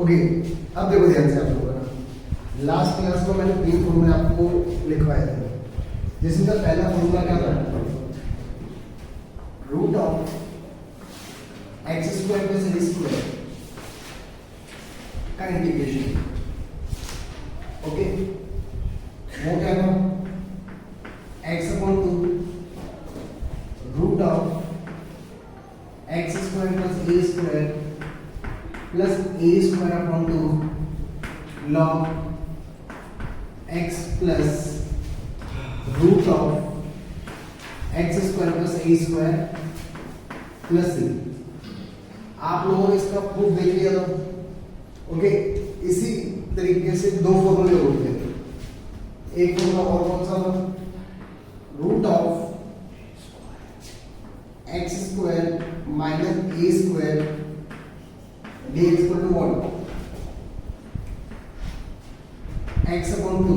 Okay, अब देखो ध्यान से आप लोगों का लास्ट क्लास में मैंने 3 फॉर्मूले आपको लिखवाए थे, जिसमें का पहला फॉर्मूला क्या था, root of x square plus a square का इंटीग्रेशन। ओके, वो क्या था, x upon 2 root of x square plus a square plus a square upon 2 log x plus root of x square plus a square plus c. आप लोगों ने इसका proof देख लिया था। ओके, इसी तरीके से 2 फॉर्मूले होते हैं। एक फॉर्मूला और कौन सा था, root of x square minus a square dx equal to what, x upon 2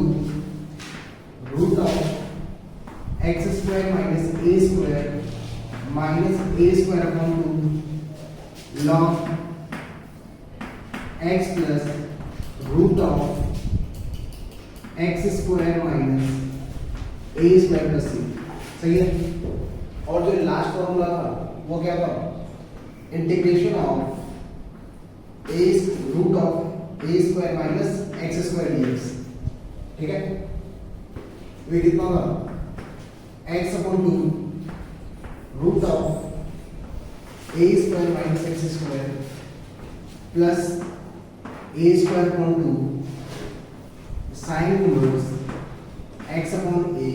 root of x square minus a square minus a square upon 2 log x plus root of x square minus a square plus c। सही है। और जो last formula था वो क्या था, integration of a root of a square minus x square dx। ठीक है, ये कितना होगा, x upon 2 root of a square minus x square plus a square upon 2 sine inverse x upon a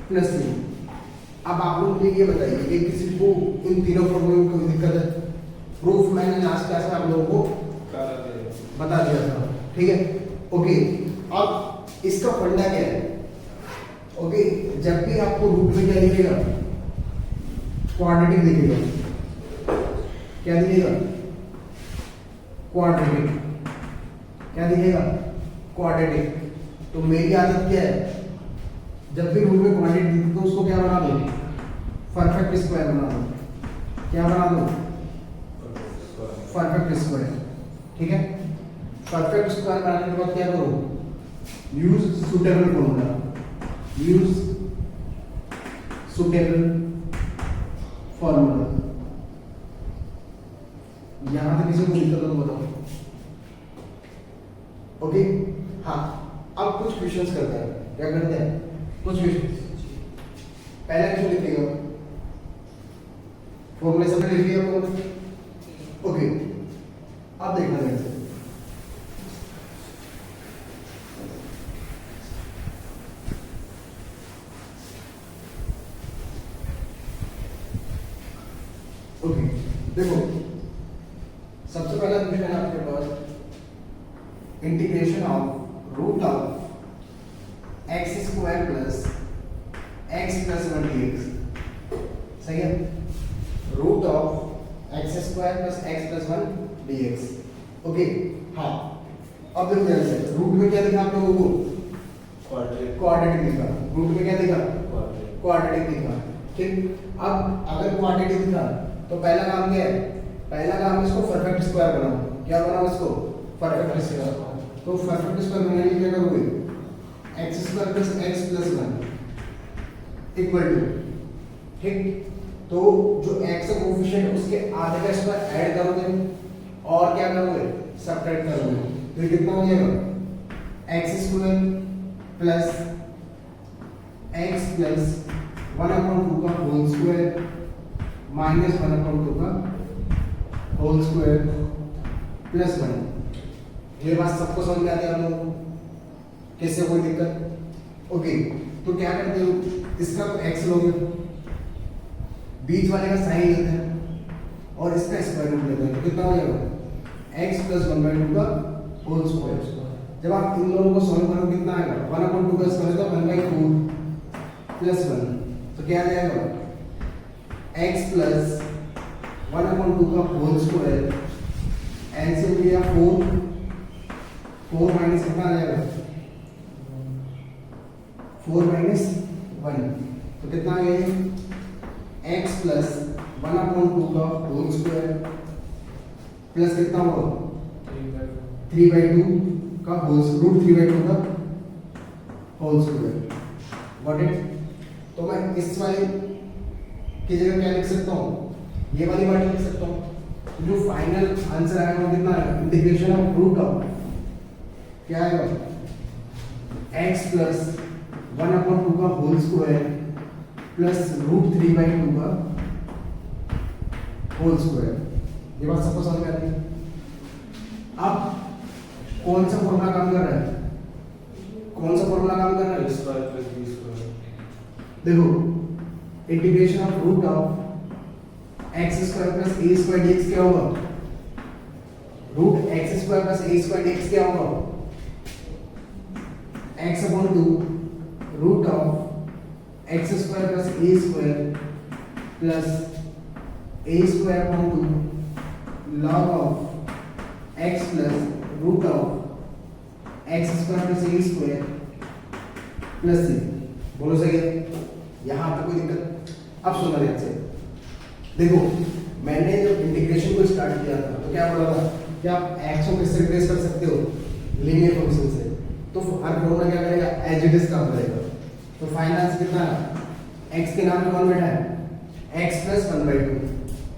plus c। अब आप लोग मुझे ये बताइए कि किसी को इन तीनों फॉर्मूलों में कोई दिक्कत है? प्रूफ मैंने लास्ट क्लास में आप लोगों को बता दिया था। ठीक है, ओके। अब इसका फंडा क्या है, ओके, जब भी आपको रूट में क्या दिखेगा, क्वाड्रेटिक दिखेगा। क्या दिखेगा, क्वाड्रेटिक। क्या दिखेगा, क्वाड्रेटिक। तो मेरी आदत क्या है, जब भी रूट में क्वाड्रेटिक दिखे तो उसको क्या बना दो, परफेक्ट स्क्वायर बना दो। क्या बना दो, परफेक्ट स्क्वायर। ठीक है, परफेक्ट स्क्वायर बनाने के बाद क्या करो, use suitable formula, use suitable formula. यहां तक किसी को दिक्कत हो बताओ। ओके, हाँ, अब कुछ क्वेश्चंस करते हैं। क्या करते हैं, कुछ क्वेश्चंस। पहला क्वेश्चन लिखिएगा, फॉर्मूले सब लिख लिया आपको। ओके, अब देखना है इसे। ओके, देखो सबसे पहला क्वेश्चन है आपके पास, integration of root of x square plus x plus 1 dx। सही है, root of x square plus x plus 1 dx। Okay, हाँ, अब देखो ध्यान से, रूट में क्या दिखा आप लोगों को, क्वाड्रेटिक दिखा। रूट में क्या दिखा, क्वाड्रेटिक दिखा। ठीक, अब अगर क्वाड्रेटिक दिखा तो पहला काम क्या है, पहला काम इसको परफेक्ट स्क्वायर बनाओ। क्या बनाओ इसको, परफेक्ट स्क्वायर। तो परफेक्ट स्क्वायर बनाने के लिए क्या करोगे, x square plus x plus 1 equal to, ठीक, तो जो x का कोफिशिएंट उसके आधे का स्क्वायर ऐड करोगे और क्या करोगे, सब्ट्रैक्ट करोगे। तो ये कितना हो जाएगा, x square plus x plus 1/2 का होल स्क्वायर माइनस 1/2 का होल स्क्वायर प्लस 1। ये बात सबको समझ में आती है आप लोगों को, किससे कोई दिक्कत? ओके, तो क्या करते हो, इसका तो x लोगे, बीच वाले का साइन लेते हैं और इसका स्क्वायर रूट लेते हैं। तो कितना हो जाएगा, x प्लस 1/2 का होल स्क्वायर। जब आप इन दोनों को सॉल्व करोगे कितना आएगा, 1/2 का स्क्वायर तो 1/4 प्लस 1। तो क्या आ जाएगा, x प्लस 1/2 का होल स्क्वायर, एलसीएम लिया 4 माइनस कितना आ जाएगा, 4 माइनस 1। तो कितना आ गया, x प्लस 1/2 का होल स्क्वायर प्लस कितना होगा 3/2 का होल रूट 3/2 का होल स्क्वायर। Got it? तो मैं इस वाले की जगह क्या लिख सकता हूँ, ये वाली बात लिख सकता हूँ। जो फाइनल आंसर आएगा वो कितना है, इंटीग्रेशन ऑफ रूट ऑफ क्या आएगा, x प्लस 1/2 का होल स्क्वायर प्लस रूट 3/2 का होल स्क्वायर। ये बात सबको समझ में आती है? अब कौन सा फॉर्मूला काम कर रहा है, कौन सा फॉर्मूला काम कर रहा है, देखो integration of root of x square plus a square d x क्या होगा, root x square plus a square d x क्या होगा, x upon 2 root of x square plus a square plus a square upon 2 log of x plus root of x square plus a square plus c. बोलो सही है? यहाँ पे कोई दिक्कत? अब सुनना ध्यान से, देखो मैंने जब इंटीग्रेशन को स्टार्ट किया था तो क्या बोला था कि आप एक्स को किससे रिप्लेस कर सकते हो, लीनियर फंक्शन से। तो हर फॉर्मूला क्या करेगा, एज इट इज काम करेगा। तो फाइनल आंसर कितना है, एक्स के नाम पे कौन बैठा है, एक्स प्लस 1/2।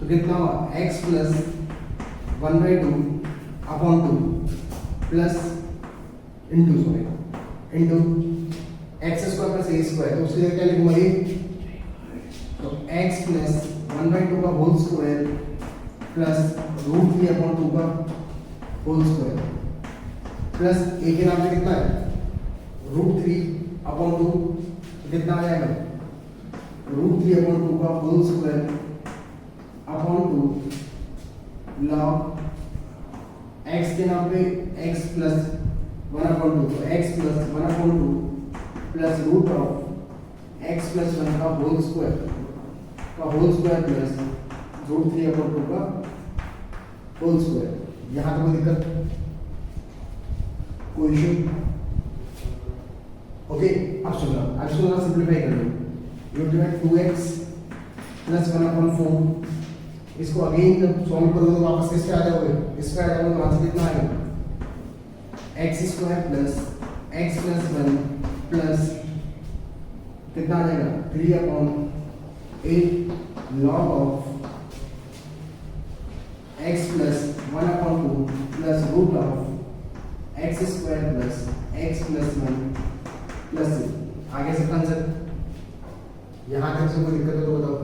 तो कितना हुआ, x plus 1/2 upon 2 plus into sorry into x square plus a square. तो उसके लिए क्या लिखूंगा ये, तो एक्स प्लस 1/2 का होल स्क्वायर प्लस रूट 3/2 का होल स्क्वायर प्लस ए के नाम पे कितना है, रूट 3/2। कितना आ जाएगा, रूट 3/2 का whole square upon 2 log x के नाम पे एक्स प्लस 1/2, तो x plus 1/2 plus root of x plus 1 का होल स्क्वायर प्लस रूट 3/2 का होल स्क्वायर। यहाँ तो कोई दिक्कत, कोई इशू? ओके, अब सुनना सिंप्लीफाई कर लो। यू डिवाइड 2x प्लस 1/4, इसको अगेन जब सॉल्व करोगे तो वापस किसके आ जाओगे, इस पे आ जाओगे। तो आंसर कितना आएगा, x square plus x plus 1 plus कितना आ जाएगा, 3/8 log of x plus 1/2 plus root of x square plus x plus 1 plus आगे से आंसर। यहाँ तक से कोई दिक्कत है तो बताओ,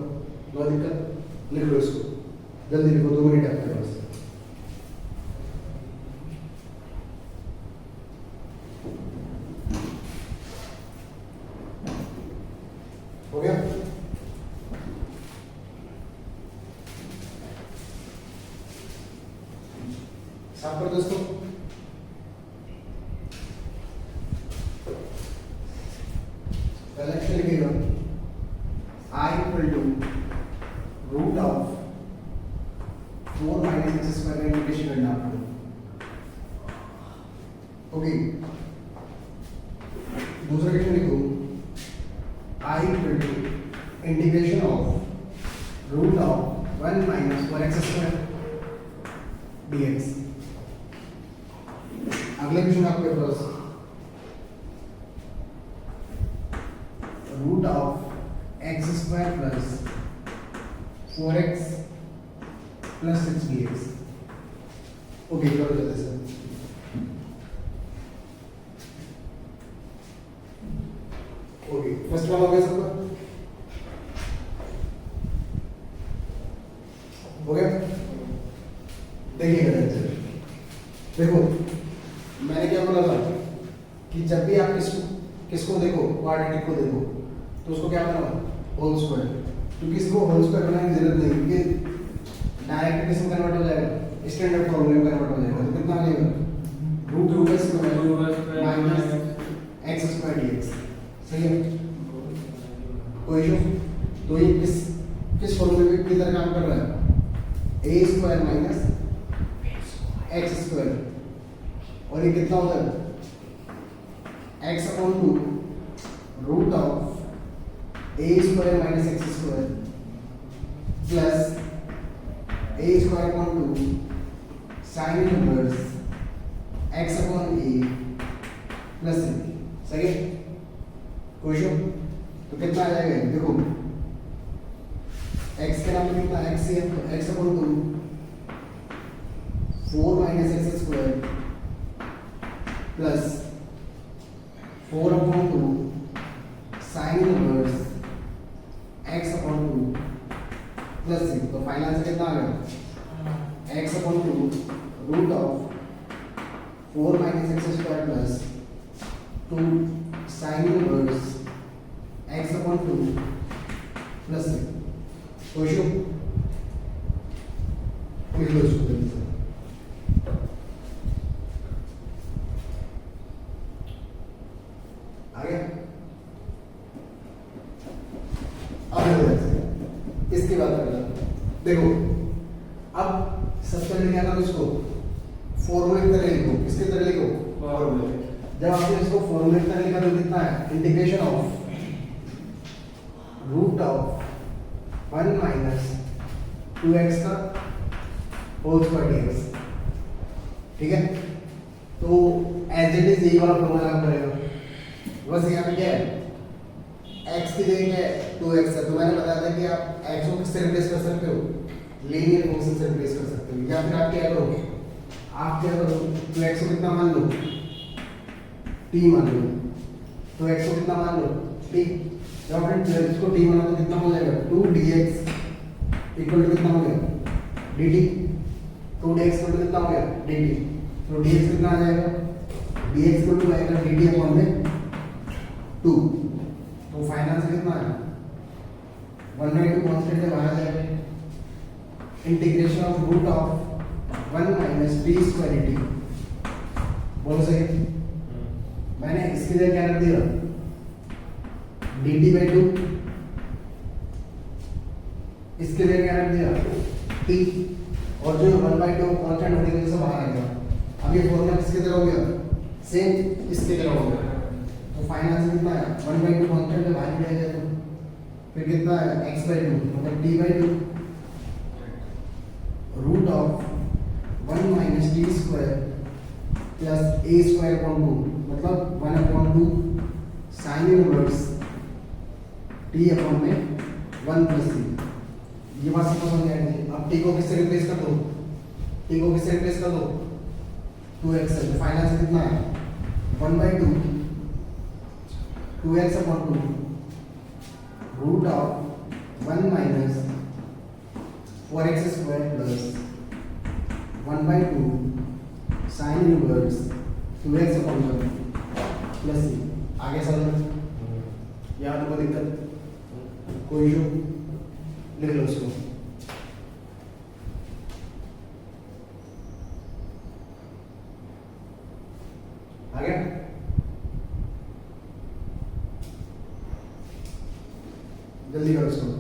नो दिक्कत, लिख लो इसको जल्दी लिखो, 2 मिनट आपके पास। हो गया? साफ कर दो इसको। पहले क्या लिखेगा, I equal to root of 4 minus x square का इंटीग्रेशन करना आपको। ओके, दूसरा क्वेश्चन लिखो, I equal to integration of root of 1 minus 4x square dx। अगला क्वेश्चन आपके पास, root of x square plus 4x plus 6 dx। Okay, करो जल्दी से। ओके, फर्स्ट वाला हो गया सबका, हो गया? देखिएगा आंसर, देखो मैंने क्या बोला था कि जब भी आप किसको देखो, क्वाड्रेटिक को देखो तो उसको क्या बनाओ, होल स्क्वायर। क्योंकि इसको होल स्क्वायर बनाने की जरूरत नहीं, क्योंकि डायरेक्ट किसमें कन्वर्ट हो जाएगा, स्टैंडर्ड फॉर्मूले में कन्वर्ट हो जाएगा। तो कितना आ जाएगा, root square minus x square dx. सही है? कोई इशू? तो ये किस फॉर्मूले की तरह काम कर रहा है, a square minus x square, और ये कितना होता है, x upon 2 root of a square minus x square plus a square upon 2 sine inverse x upon a plus c, सही है? कोई इशू? तो कितना आ जाएगा देखो, एक्स के नाम पे कितना एक्स है, तो x upon 2 4 minus x square plus 4 upon 2 sine inverse x upon 2 plus c. तो फाइनल आंसर कितना आ गया? X upon 2 root of 4 minus x square plus 2 sine inverse x upon 2 plus c. कोई इशू? लिख लो इसको जल्दी से। आ गया? अब इसकी बात करना, देखो अब सबसे पहले क्या करो, इसको फॉर्मूले की तरह लिखो। किसकी तरह लिखो? फॉर्मूले। जब आपने इसको फॉर्मूले की तरह लिखा तो कितना है? Integration of root of 1 minus 2x का होल स्क्वायर dx, ठीक है? तो एज इट इज यही वाला फॉर्मूला काम करेगा। बस यहाँ पे क्या है, x की जगह क्या है? 2x है। तो मैंने बताया था कि आप x को किससे रिप्लेस कर सकते हो? लीनियर फंक्शन से रिप्लेस कर सकते हो। या फिर आप क्या करोगे, आप क्या करो, 2x को कितना मान लो? t मान लो। तो x को कितना मान लो? t। जब आपने इसको t माना तो कितना हो जाएगा? 2dx इक्वल टू कितना हो गया? dt। 2dx इक्वल टू कितना हो गया? dt। तो dx कितना आ जाएगा? dx इक्वल टू आएगा dt अपॉन में 2। तो फाइनल से कितना है? 1/2 कांस्टेंट से बाहर आ जाएगा। Integration of root of 1 minus d square dt, बोलो सही? मैंने इसके लिए क्या कर दिया? dt by 2। इसके लिए क्या कर दिया? t। और जो 1/2 कांस्टेंट होने की वजह से बाहर आ गया। अब ये फॉर्मूला किसकी तरह हो गया? सेम इसकी तरह हो गया। तो फाइनल आंसर कितना है? 1/2 कांस्टेंट है, बाहर ले जाए तो फिर कितना है? x/2 मतलब t/2 root of 1 minus d square plus a square upon 2 मतलब 1 अपॉन 2 साइन इनवर्स t अपॉन में 1 प्लस c। ये बात सबको समझ आएगी। अब t को किससे रिप्लेस कर दो? t को किससे रिप्लेस कर दो? 2x से। तो फाइनल आंसर कितना है? 1/2 2x upon 2 root of 1 minus 4x square plus 1/2 sine inverse 2x upon 1 plus c। आगे समझ? यहाँ तो कोई दिक्कत, कोई इशू? लिख लो इसको। आ गया? जल्दी करो इसको।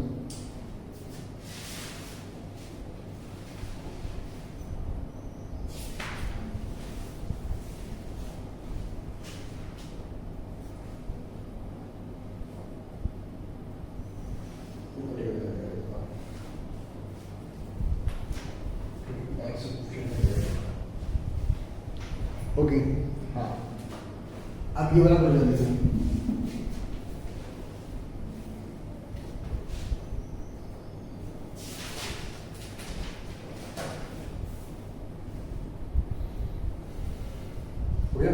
ओके, हाँ अब ये वाला कर लेते हैं। हो गया?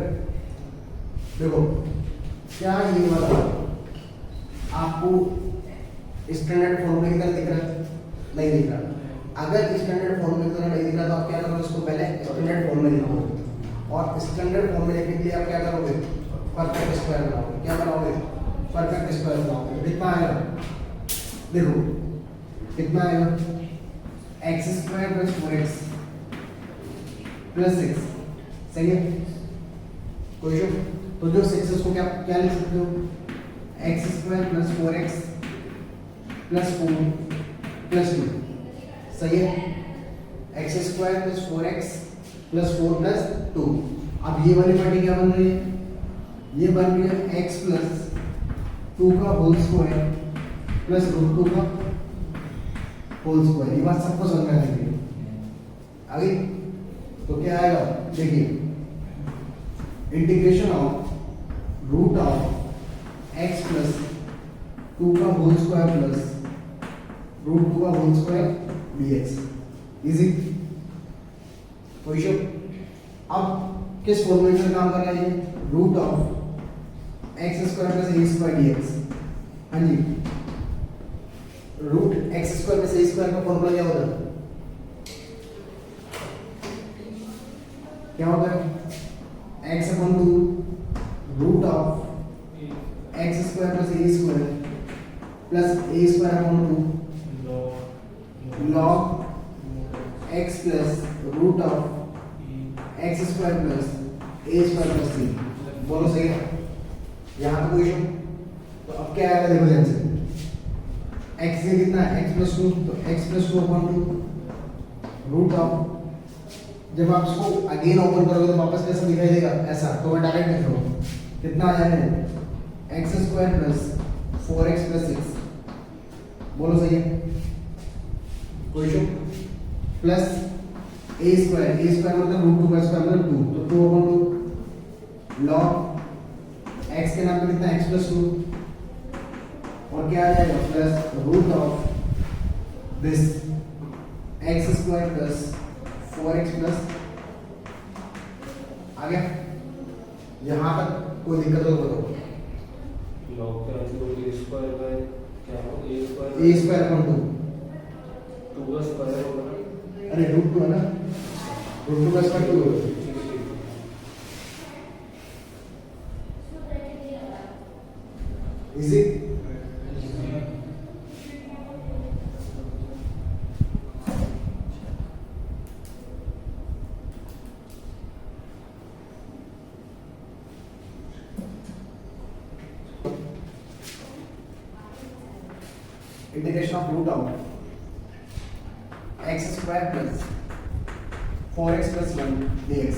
देखो क्या ये वाला आपको स्टैंडर्ड फॉर्मूले की तरह दिख रहा है? नहीं दिख रहा। अगर स्टैंडर्ड फॉर्मूले की तरह नहीं दिख रहा तो आप क्या करोगे? इसको पहले स्टैंडर्ड फॉर्मूले लिखोगे और स्टैंडर्ड फॉर्मूले लिखने के लिए आप क्या करोगे? परफेक्ट स्क्वायर बनाओगे। क्या बनाओगे? परफेक्ट स्क्वायर बनाओगे। तो कितना आएगा? देखो कितना आएगा? X square plus 4x plus 6, सही है? कोई इशू? तो जो 6 उसको क्या क्या लिख सकते हो? X square plus 4x plus 4 plus 2, सही है? X square plus 4x plus 4 plus 2। अब ये वाली पार्टी क्या बन रही है? ये बन रही है x प्लस 2 का होल स्क्वायर प्लस रूट 2 का होल स्क्वायर। ये बात सबको समझ में आ गई? आ गई? तो क्या आएगा? देखिए integration of root of x plus 2 का होल स्क्वायर प्लस रूट 2 का whole square dx easy. Question अब किस फॉर्मूले से काम करना है? Root of x square plus a square dx। हाँ जी, root x square plus a square का फॉर्मूला क्या होता है? क्या होता है? x upon 2 root of x square plus a square plus a square upon 2 log x plus root of x square plus a square plus 3। बोलो सही है? यहाँ पे क्वेश्चन तो अब क्या आएगा देखो ध्यान से। x से कितना है? x प्लस 2, तो x plus 2 upon 2 root of, जब आप इसको अगेन ओपन करोगे तो वापस कैसा दिखाई देगा? ऐसा। तो मैं डायरेक्ट लिख रहा हूँ, कितना आ जाएगा? X square plus 4x plus 6। बोलो सही है? क्वेश्चन प्लस ए स्क्वायर मतलब रूट 2 का स्क्वायर मतलब 2, तो 2 अपॉन 2 लॉग एक्स के नाम पे कितना? एक्स प्लस 2 और क्या आ जाएगा? Plus root of this x square plus 4x plus. आ गया? यहाँ तक कोई दिक्कत हो तो लॉग का ए स्क्वायर बाय क्या हो? ए स्क्वायर अपॉन 2 का स्क्वायर होगा ना? अरे रूट 2 है ना, रूट 2 का स्क्वायर 2 है। Easy. Integration of root of x square plus 4x plus 1 dx।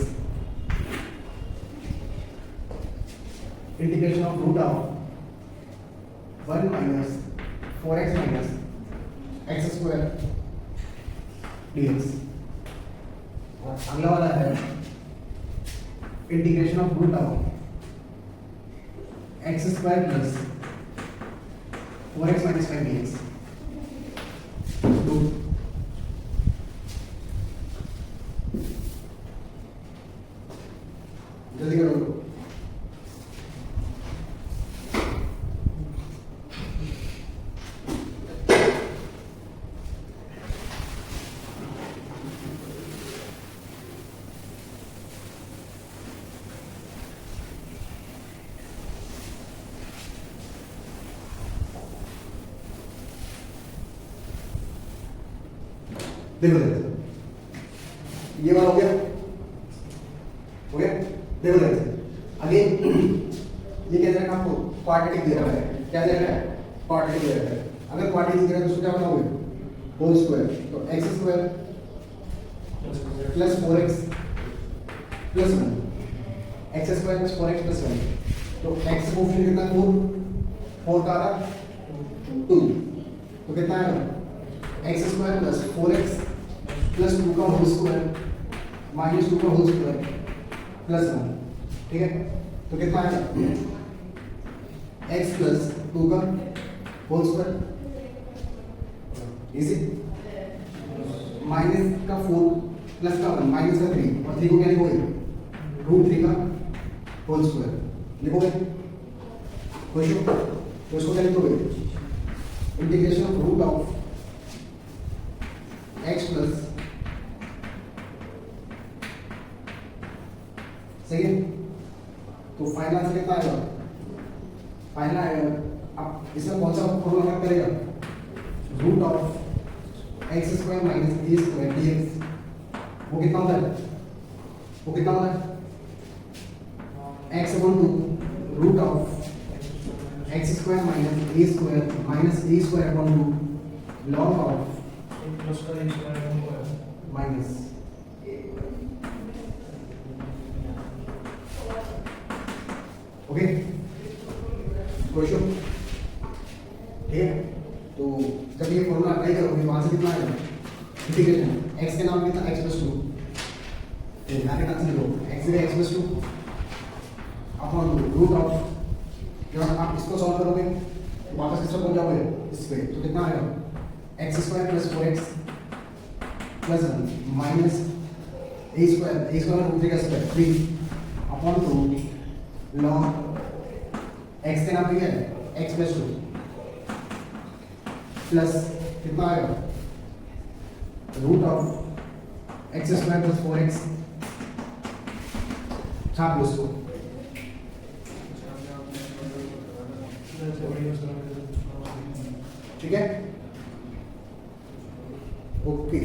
Integration of root of 1 minus 4x minus x square dx। और अगला वाला है integration of root of x square plus 4x minus 5 dx। जल्दी करो। देखो देखो ये वाला हो गया, हो गया। देखो देखो अगेन ये क्या दे रहा है आपको? क्वाड्रेटिक दे रहा है। क्या दे रहा है? क्वाड्रेटिक दे रहा है। अगर क्वाड्रेटिक दे रहा है तो उसको क्या बनाओगे? Whole square. तो x square plus 4x plus 1 x square plus 4x plus 1। तो एक्स को फिर कितना? 4 का 2, तो कितना आएगा? X square plus 4x plus 2 का होल स्क्वायर माइनस 2 का होल स्क्वायर प्लस 1। ठीक है, तो कितना आएगा? x प्लस 2 का होल स्क्वायर इजी, माइनस का 4 प्लस का 1 माइनस का 3 और 3 को क्या लिखोगे? रूट 3 का होल स्क्वायर लिखोगे। क्वेश्चन तो इसको क्या लिखोगे? Integration of root of x plus, सही है। तो फाइनल आंसर कितना आएगा? फाइनल आएगा। अब इसमें कौन सा फॉर्मूला वर्क करेगा? Root of x square minus a square dx। वो कितना होता है? वो कितना होता है? x upon 2 root of x square minus a square upon 2 log of minus okay. Question ठीक है। तो जब ये फॉर्मूला अप्लाई करोगे वहां से कितना आएगा? इंटीग्रेशन x के नाम कितना? x plus 2। तो यहाँ के आंसर लिखो x से x plus 2 upon root of, जब आप इसको सॉल्व करोगे तो वापस किस तरफ पहुंच जाओगे, इस पे, तो कितना आएगा x square plus 4x plus 1 minus a square root 3 का स्क्वायर 3 अपॉन 2 लॉग एक्स के नाम पे क्या है x प्लस 2 प्लस कितना आएगा root of x square plus 4x, छाप लो इसको, ठीक है, ओके।